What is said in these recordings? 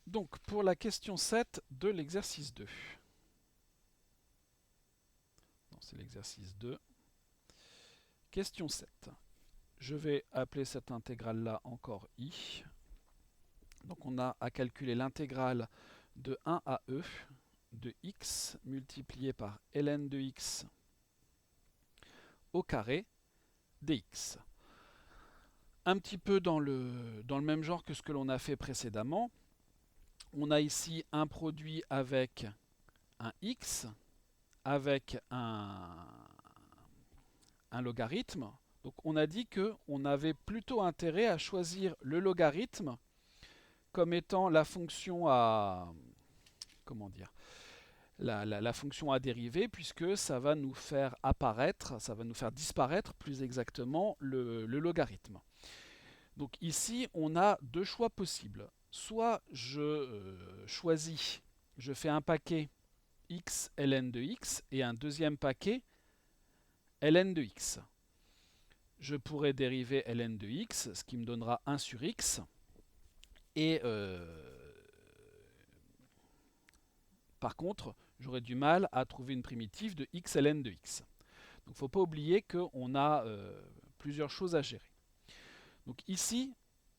Donc, pour la question 7 de l'exercice 2. Non, c'est l'exercice 2. Question 7. Je vais appeler cette intégrale-là encore i. Donc, on a à calculer l'intégrale de 1 à e de x multiplié par ln de x au carré dx. Un petit peu dans le même genre que ce que l'on a fait précédemment. On a ici un produit avec un x, avec un logarithme. Donc on a dit qu'on avait plutôt intérêt à choisir le logarithme comme étant la fonction à comment dire la fonction à dériver, puisque ça va nous faire apparaître, ça va nous faire disparaître plus exactement le logarithme. Donc ici, on a deux choix possibles. Soit je choisis, je fais un paquet x ln de x et un deuxième paquet ln de x. Je pourrais dériver ln de x, ce qui me donnera 1 sur x. Et par contre, j'aurais du mal à trouver une primitive de x ln de x. Donc il ne faut pas oublier qu'on a plusieurs choses à gérer. Donc ici,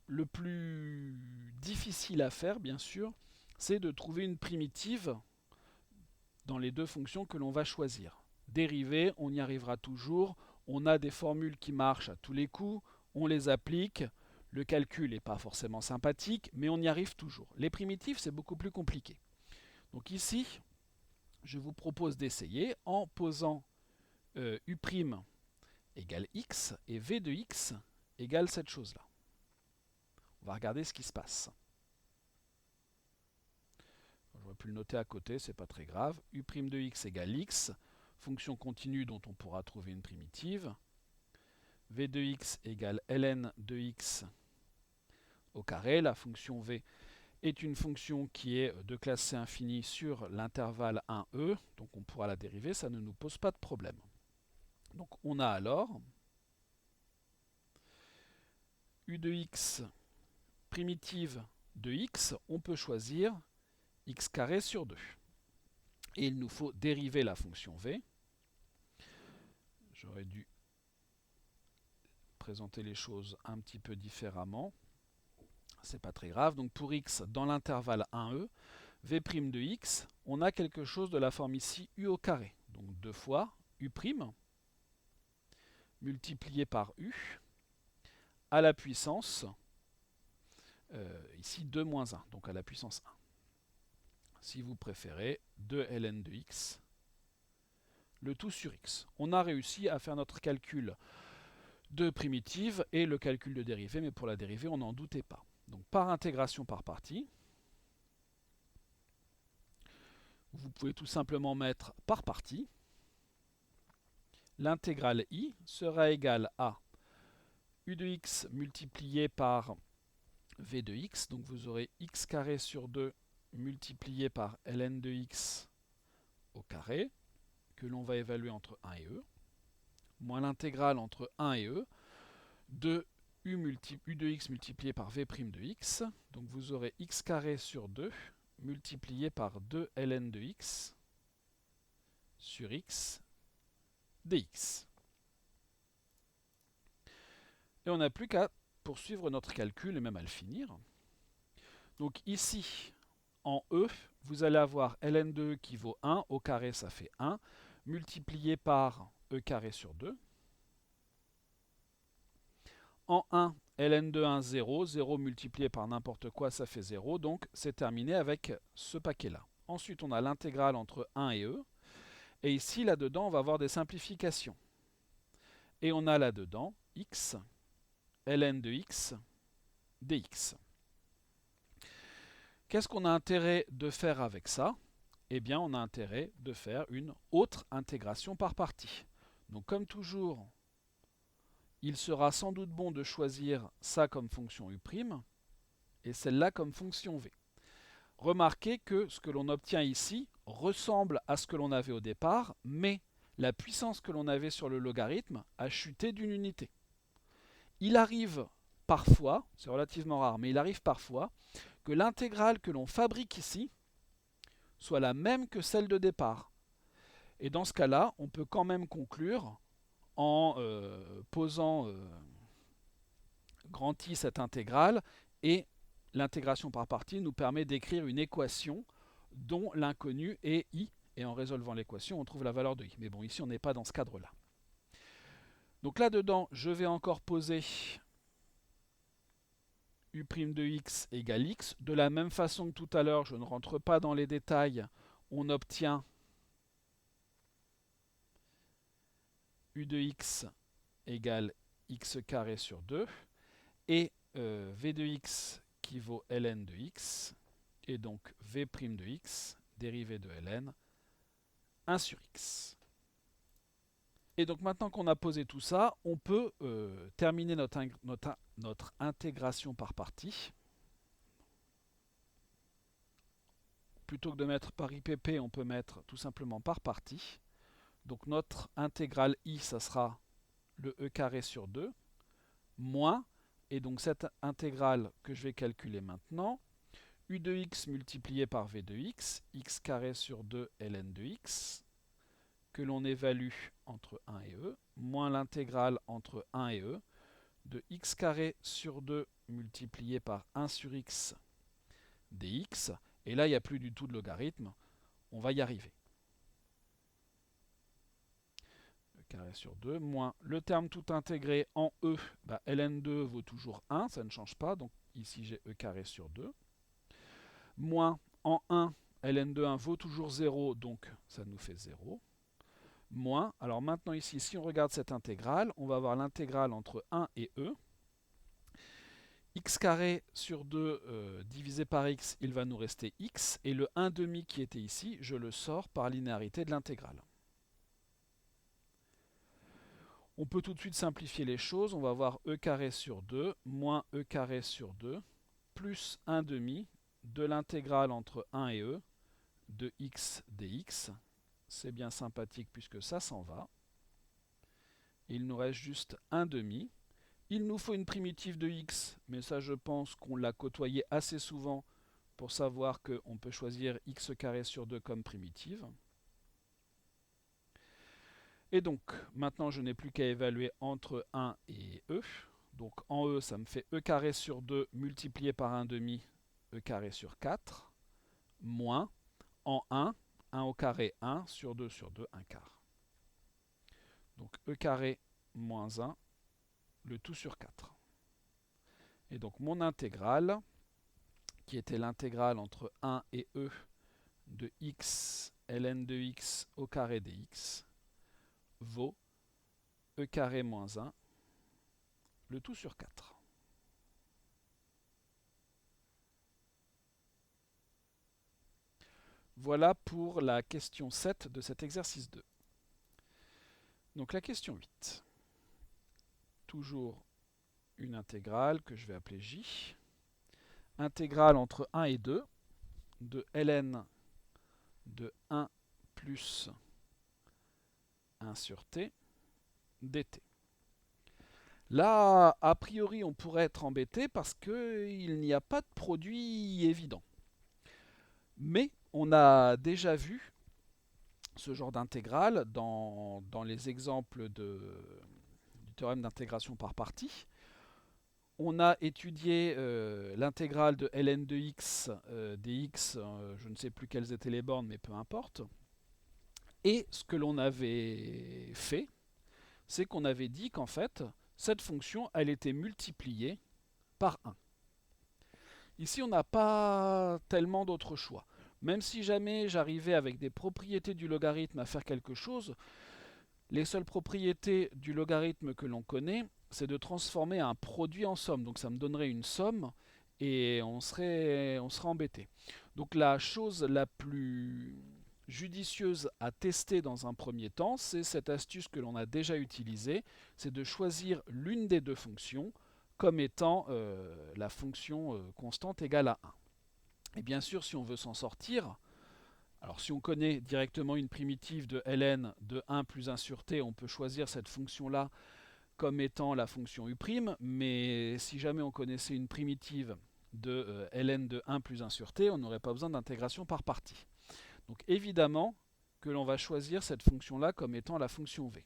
le plus difficile à faire, bien sûr, c'est de trouver une primitive dans les deux fonctions que l'on va choisir. Dériver, on y arrivera toujours. On a des formules qui marchent à tous les coups, on les applique. Le calcul n'est pas forcément sympathique, mais on y arrive toujours. Les primitives, c'est beaucoup plus compliqué. Donc ici, je vous propose d'essayer en posant u' égale x et v de x égale cette chose-là. On va regarder ce qui se passe. J'aurais pu le noter à côté, c'est pas très grave. U' de x égale x, fonction continue dont on pourra trouver une primitive. V de x égale ln de x au carré. La fonction v est une fonction qui est de classe C infinie sur l'intervalle 1e, donc on pourra la dériver, ça ne nous pose pas de problème. Donc on a alors u de x primitive de x, on peut choisir x carré sur 2. Et il nous faut dériver la fonction v. J'aurais dû présenter les choses un petit peu différemment. C'est pas très grave. Donc pour x dans l'intervalle 1e, v' de x, on a quelque chose de la forme ici u au carré. Donc 2 fois u' multiplié par u à la puissance, ici 2 moins 1, donc à la puissance 1. Si vous préférez, 2 ln de x, le tout sur x. On a réussi à faire notre calcul de primitive et le calcul de dérivée, mais pour la dérivée, on n'en doutait pas. Donc par intégration par partie, vous pouvez tout simplement mettre par partie. L'intégrale i sera égale à u de x multiplié par v de x, donc vous aurez x carré sur 2 multiplié par ln de x au carré, que l'on va évaluer entre 1 et e, moins l'intégrale entre 1 et e de u de x multiplié par v' de x, donc vous aurez x carré sur 2 multiplié par 2 ln de x sur x dx. Et on n'a plus qu'à poursuivre notre calcul et même à le finir. Donc ici, en e, vous allez avoir ln de e qui vaut 1, au carré ça fait 1, multiplié par e carré sur 2. En 1, ln de 1, 0, 0 multiplié par n'importe quoi, ça fait 0, donc c'est terminé avec ce paquet-là. Ensuite, on a l'intégrale entre 1 et e, et ici, là-dedans, on va avoir des simplifications. Et on a là-dedans x, ln de x, dx. Qu'est-ce qu'on a intérêt de faire avec ça? Eh bien, on a intérêt de faire une autre intégration par partie. Donc, comme toujours, il sera sans doute bon de choisir ça comme fonction u' et celle-là comme fonction v. Remarquez que ce que l'on obtient ici ressemble à ce que l'on avait au départ, mais la puissance que l'on avait sur le logarithme a chuté d'une unité. Il arrive parfois, c'est relativement rare, mais il arrive parfois que l'intégrale que l'on fabrique ici soit la même que celle de départ. Et dans ce cas-là, on peut quand même conclure en posant grand I cette intégrale, et l'intégration par partie nous permet d'écrire une équation dont l'inconnu est I, et en résolvant l'équation, on trouve la valeur de I. Mais bon, ici, on n'est pas dans ce cadre-là. Donc là-dedans, je vais encore poser U' de x égale x. De la même façon que tout à l'heure, je ne rentre pas dans les détails, on obtient U de x égale x carré sur 2, et v de x qui vaut ln de x, et donc v' de x, dérivée de ln, 1 sur x. Et donc maintenant qu'on a posé tout ça, on peut terminer notre intégration par partie. Plutôt que de mettre par IPP, on peut mettre tout simplement par partie. Donc notre intégrale I, ça sera le e carré sur 2, moins, et donc cette intégrale que je vais calculer maintenant, U de x multiplié par V de x carré sur 2 ln de x, que l'on évalue entre 1 et e, moins l'intégrale entre 1 et e, de x carré sur 2 multiplié par 1 sur x dx, et là il n'y a plus du tout de logarithme, on va y arriver. E carré sur 2, moins le terme tout intégré en e, ln2 vaut toujours 1, ça ne change pas, donc ici j'ai e carré sur 2, moins en 1, ln de 1 vaut toujours 0, donc ça nous fait 0, moins, alors maintenant ici, si on regarde cette intégrale, on va avoir l'intégrale entre 1 et e. X carré sur 2 divisé par x, il va nous rester x, et le 1,5 qui était ici, je le sors par linéarité de l'intégrale. On peut tout de suite simplifier les choses, on va avoir e carré sur 2 moins e carré sur 2 plus 1,5 de l'intégrale entre 1 et e de x dx. C'est bien sympathique puisque ça s'en va. Il nous reste juste 1,5. Il nous faut une primitive de x, mais ça je pense qu'on l'a côtoyé assez souvent pour savoir qu'on peut choisir x carré sur 2 comme primitive. Et donc, maintenant je n'ai plus qu'à évaluer entre 1 et e. Donc en e, ça me fait e carré sur 2 multiplié par 1,5, e carré sur 4, moins en 1 au carré 1 sur 2, 1 quart. Donc e carré moins 1, le tout sur 4. Et donc mon intégrale, qui était l'intégrale entre 1 et e de x ln de x au carré dx, vaut e carré moins 1, le tout sur 4. Voilà pour la question 7 de cet exercice 2. Donc la question 8. Toujours une intégrale que je vais appeler j. Intégrale entre 1 et 2 de ln de 1 plus 1 sur t dt. Là, a priori, on pourrait être embêté parce qu'il n'y a pas de produit évident. Mais on a déjà vu ce genre d'intégrale dans les exemples du théorème d'intégration par partie. On a étudié l'intégrale de ln de x dx, je ne sais plus quelles étaient les bornes, mais peu importe. Et ce que l'on avait fait, c'est qu'on avait dit qu'en fait, cette fonction, elle était multipliée par 1. Ici, on n'a pas tellement d'autres choix. Même si jamais j'arrivais avec des propriétés du logarithme à faire quelque chose, les seules propriétés du logarithme que l'on connaît, c'est de transformer un produit en somme. Donc ça me donnerait une somme et on serait embêté. Donc la chose la plus judicieuse à tester dans un premier temps, c'est cette astuce que l'on a déjà utilisée, c'est de choisir l'une des deux fonctions comme étant la fonction constante égale à 1. Et bien sûr, si on veut s'en sortir, alors si on connaît directement une primitive de ln de 1 plus 1 sur t, on peut choisir cette fonction-là comme étant la fonction u', mais si jamais on connaissait une primitive de ln de 1 plus 1 sur t, on n'aurait pas besoin d'intégration par partie. Donc évidemment que l'on va choisir cette fonction-là comme étant la fonction v,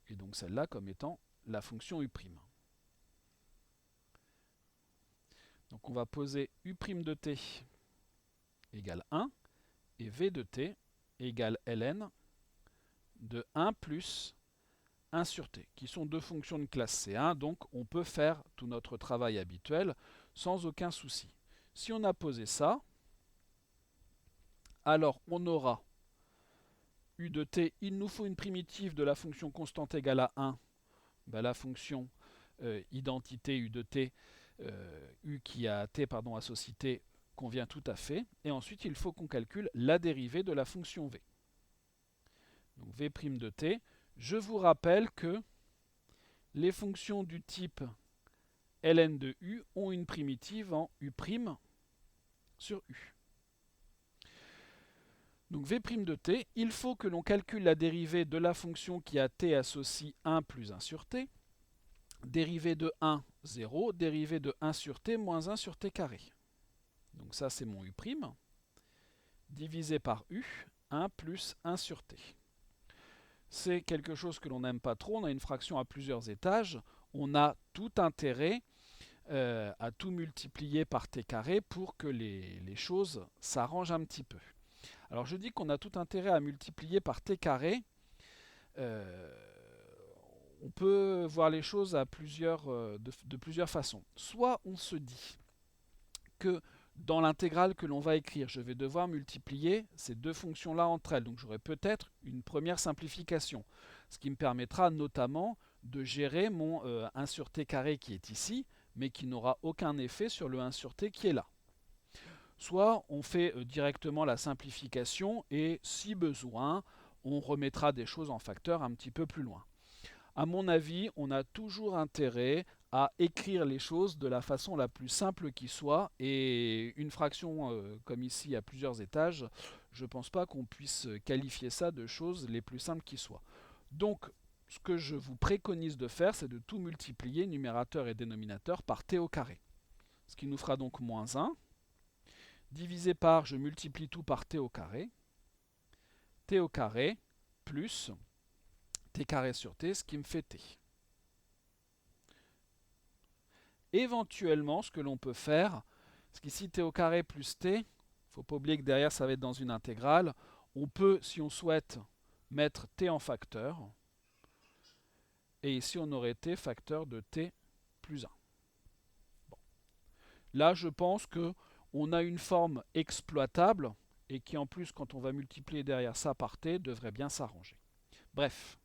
et donc celle-là comme étant la fonction u'. Donc on va poser u' de t égale 1, et v de t égale ln de 1 plus 1 sur t, qui sont deux fonctions de classe C1, donc on peut faire tout notre travail habituel sans aucun souci. Si on a posé ça, alors on aura u de t, il nous faut une primitive de la fonction constante égale à 1, ben la fonction identité u de t, u qui a t associe t, convient tout à fait, et ensuite il faut qu'on calcule la dérivée de la fonction v. Donc v' de t, je vous rappelle que les fonctions du type ln de u ont une primitive en u' sur u. Donc v' de t, il faut que l'on calcule la dérivée de la fonction qui a t associe 1 plus 1 sur t, dérivée de 1, 0, dérivée de 1 sur t moins 1 sur t carré. Donc ça c'est mon u', divisé par u, 1 plus 1 sur t. C'est quelque chose que l'on n'aime pas trop, on a une fraction à plusieurs étages, on a tout intérêt à tout multiplier par t carré pour que les choses s'arrangent un petit peu. Alors je dis qu'on a tout intérêt à multiplier par t carré, on peut voir les choses de plusieurs façons. Soit on se dit que dans l'intégrale que l'on va écrire, je vais devoir multiplier ces deux fonctions-là entre elles. Donc j'aurai peut-être une première simplification, ce qui me permettra notamment de gérer mon 1 sur t carré qui est ici, mais qui n'aura aucun effet sur le 1 sur t qui est là. Soit on fait directement la simplification et, si besoin, on remettra des choses en facteur un petit peu plus loin. À mon avis, on a toujours intérêt à écrire les choses de la façon la plus simple qui soit, et une fraction comme ici à plusieurs étages, je ne pense pas qu'on puisse qualifier ça de choses les plus simples qui soient. Donc ce que je vous préconise de faire, c'est de tout multiplier, numérateur et dénominateur, par t au carré. Ce qui nous fera donc moins 1, divisé par, je multiplie tout par t au carré plus t carré sur t, ce qui me fait t. Éventuellement, ce que l'on peut faire, parce qu'ici t au carré plus t, il ne faut pas oublier que derrière ça va être dans une intégrale, on peut, si on souhaite, mettre t en facteur, et ici on aurait t facteur de t plus 1. Bon. Là, je pense qu'on a une forme exploitable, et qui en plus, quand on va multiplier derrière ça par t, devrait bien s'arranger. Bref.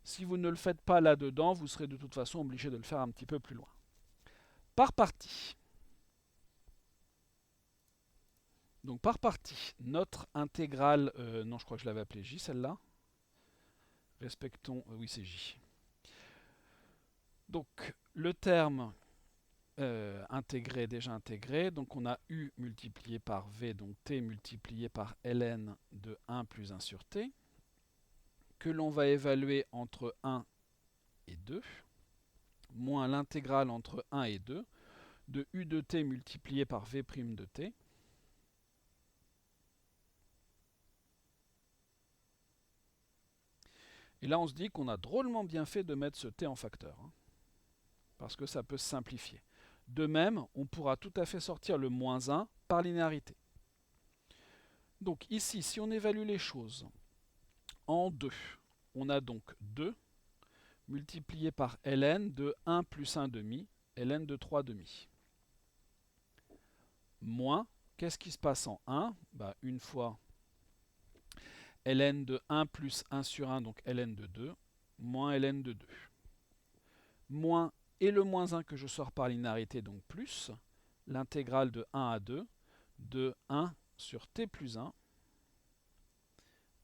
Si vous ne le faites pas là-dedans, vous serez de toute façon obligé de le faire un petit peu plus loin. Par partie. Donc par partie, notre intégrale, non je crois que je l'avais appelée J celle-là. Respectons, oui c'est J. Donc le terme intégré, déjà intégré, donc on a U multiplié par V, donc T multiplié par ln de 1 plus 1 sur T, que l'on va évaluer entre 1 et 2, moins l'intégrale entre 1 et 2, de U de T multiplié par V' de T, et là on se dit qu'on a drôlement bien fait de mettre ce T en facteur, hein, parce que ça peut se simplifier. De même, on pourra tout à fait sortir le moins 1 par linéarité. Donc ici, si on évalue les choses en 2, on a donc 2 multiplié par ln de 1 plus 1 demi, ln de 3 demi. Moins, qu'est-ce qui se passe en 1 ? Une fois ln de 1 plus 1 sur 1, donc ln de 2, moins ln de 2. Moins, et le moins 1 que je sors par linéarité, donc plus, l'intégrale de 1 à 2, de 1 sur t plus 1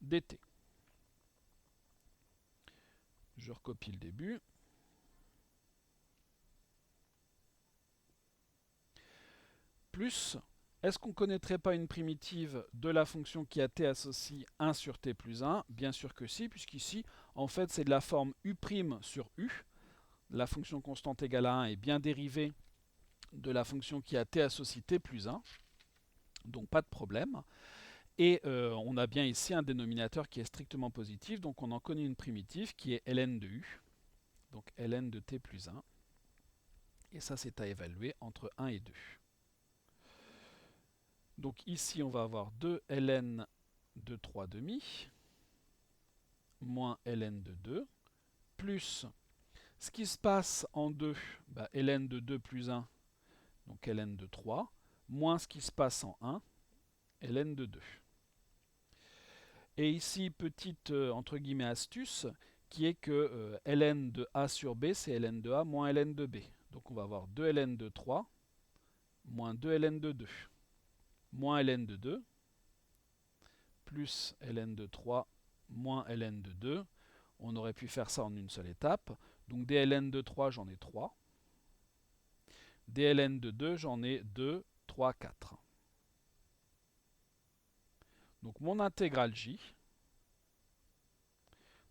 dt. Je recopie le début. Plus, est-ce qu'on ne connaîtrait pas une primitive de la fonction qui a t associe 1 sur t plus 1 ? Bien sûr que si, puisqu'ici, en fait, c'est de la forme u' sur u. La fonction constante égale à 1 est bien dérivée de la fonction qui a t associé t plus 1, donc pas de problème. Et on a bien ici un dénominateur qui est strictement positif, donc on en connaît une primitive qui est ln de u, donc ln de t plus 1. Et ça, c'est à évaluer entre 1 et 2. Donc ici, on va avoir 2 ln de 3 demi, moins ln de 2, plus ce qui se passe en 2, ln de 2 plus 1, donc ln de 3, moins ce qui se passe en 1, ln de 2. Et ici, petite entre guillemets astuce, qui est que ln de a sur b, c'est ln de a moins ln de b. Donc on va avoir 2 ln de 3 moins 2 ln de 2, moins ln de 2, plus ln de 3 moins ln de 2. On aurait pu faire ça en une seule étape. Donc des ln de 3, j'en ai 3. Des ln de 2, j'en ai 2, 3, 4. Donc mon intégrale j,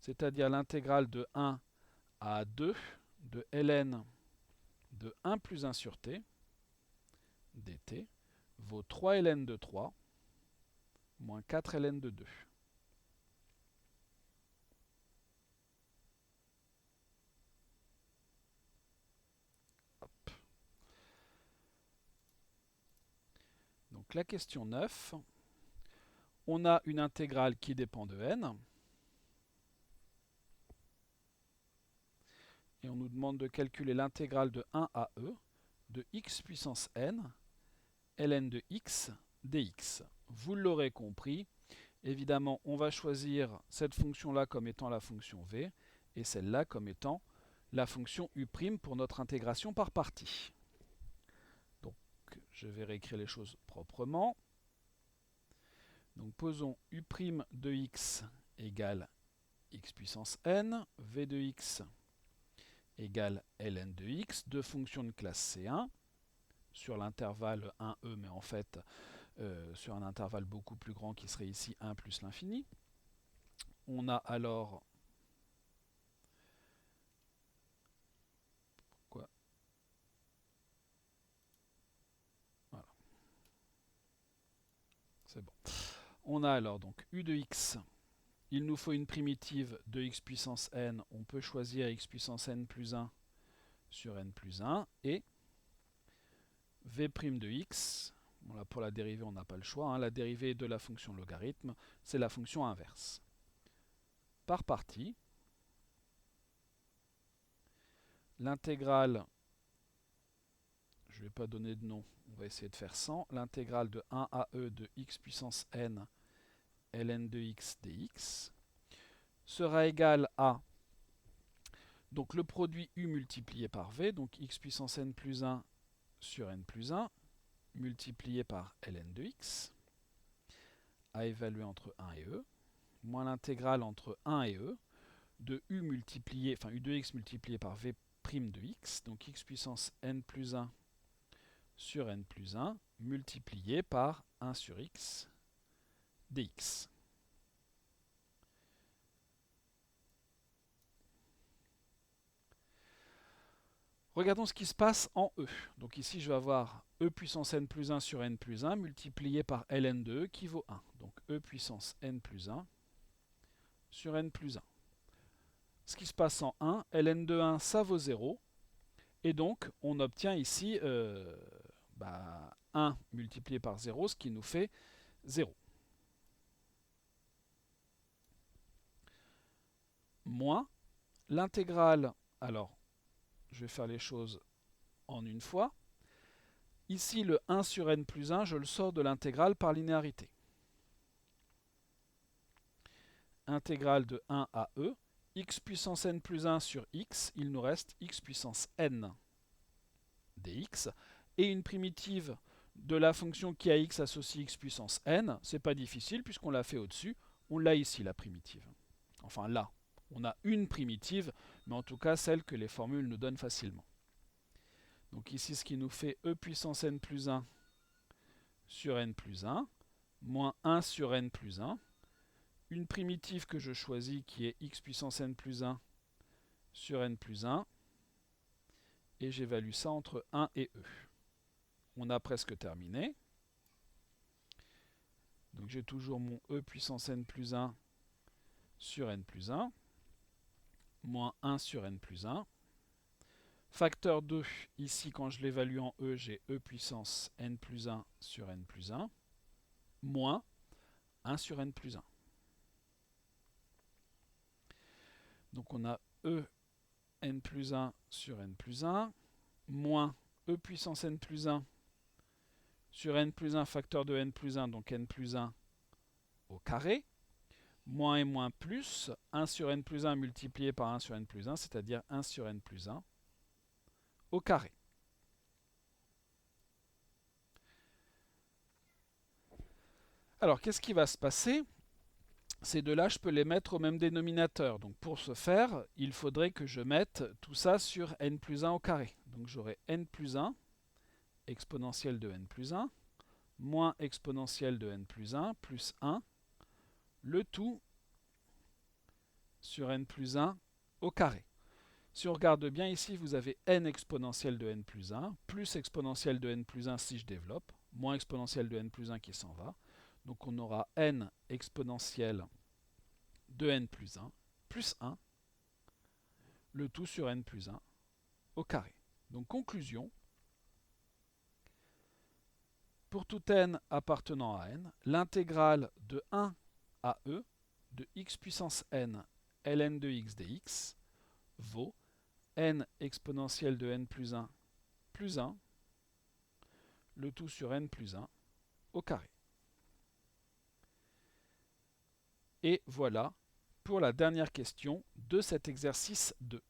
c'est-à-dire l'intégrale de 1 à 2 de ln de 1 plus 1 sur t dt, vaut 3 ln de 3 moins 4 ln de 2. Hop. Donc la question 9, on a une intégrale qui dépend de n, et on nous demande de calculer l'intégrale de 1 à e de x puissance n, ln de x dx. Vous l'aurez compris, évidemment, on va choisir cette fonction-là comme étant la fonction v, et celle-là comme étant la fonction u' pour notre intégration par partie. Donc, je vais réécrire les choses proprement. Donc, posons u' de x égale x puissance n, v de x égale ln de x, deux fonctions de classe C1, sur l'intervalle 1e, mais en fait, sur un intervalle beaucoup plus grand qui serait ici 1 plus l'infini. On a alors... Quoi? Voilà. C'est bon. On a alors donc u de x. Il nous faut une primitive de x puissance n. On peut choisir x puissance n plus 1 sur n plus 1. Et v' de x. Bon, là, pour la dérivée, on n'a pas le choix. Hein. La dérivée de la fonction logarithme, c'est la fonction inverse. Par partie, l'intégrale, je ne vais pas donner de nom, on va essayer de faire sans, l'intégrale de 1 à e de x puissance n ln de x dx sera égale à donc le produit u multiplié par v, donc x puissance n plus 1 sur n plus 1, multiplié par ln de x, à évaluer entre 1 et e, moins l'intégrale entre 1 et e, de u multiplié, enfin u de x multiplié par v' de x, donc x puissance n plus 1 sur n plus 1, multiplié par 1 sur x dx. Regardons ce qui se passe en e. Donc ici, je vais avoir e puissance n plus 1 sur n plus 1 multiplié par ln de e qui vaut 1. Donc e puissance n plus 1 sur n plus 1. Ce qui se passe en 1, ln de 1, ça vaut 0. Et donc, on obtient ici 1 multiplié par 0, ce qui nous fait 0. Moins l'intégrale, alors je vais faire les choses en une fois. Ici, le 1 sur n plus 1, je le sors de l'intégrale par linéarité. Intégrale de 1 à e, x puissance n plus 1 sur x, il nous reste x puissance n dx, et une primitive de la fonction qui a x associe x puissance n, c'est pas difficile puisqu'on l'a fait au-dessus, on l'a ici la primitive. Enfin là, on a une primitive, mais en tout cas celle que les formules nous donnent facilement. Donc ici, ce qui nous fait e puissance n plus 1 sur n plus 1, moins 1 sur n plus 1, une primitive que je choisis qui est x puissance n plus 1 sur n plus 1, et j'évalue ça entre 1 et e. on a presque terminé. Donc j'ai toujours mon e puissance n plus 1 sur n plus 1, moins 1 sur n plus 1. Facteur 2, ici quand je l'évalue en e, j'ai e puissance n plus 1 sur n plus 1, moins 1 sur n plus 1. Donc on a e n plus 1 sur n plus 1, moins e puissance n plus 1 sur n plus 1 facteur de n plus 1, donc n plus 1 au carré, moins et moins plus 1 sur n plus 1 multiplié par 1 sur n plus 1, c'est-à-dire 1 sur n plus 1 au carré. Alors, qu'est-ce qui va se passer? Ces deux-là, je peux les mettre au même dénominateur. Donc, pour ce faire, il faudrait que je mette tout ça sur n plus 1 au carré. Donc, j'aurai n plus 1, exponentielle de n plus 1, moins exponentielle de n plus 1, plus 1, le tout sur n plus 1 au carré. Si on regarde bien ici, vous avez n exponentielle de n plus 1, plus exponentielle de n plus 1 si je développe, moins exponentielle de n plus 1 qui s'en va. Donc on aura n exponentielle de n plus 1, plus 1, le tout sur n plus 1 au carré. Donc conclusion, pour tout n appartenant à n, l'intégrale de 1 à e de x puissance n ln de x dx vaut n exponentielle de n plus 1 plus 1, le tout sur n plus 1 au carré. Et voilà pour la dernière question de cet exercice 2.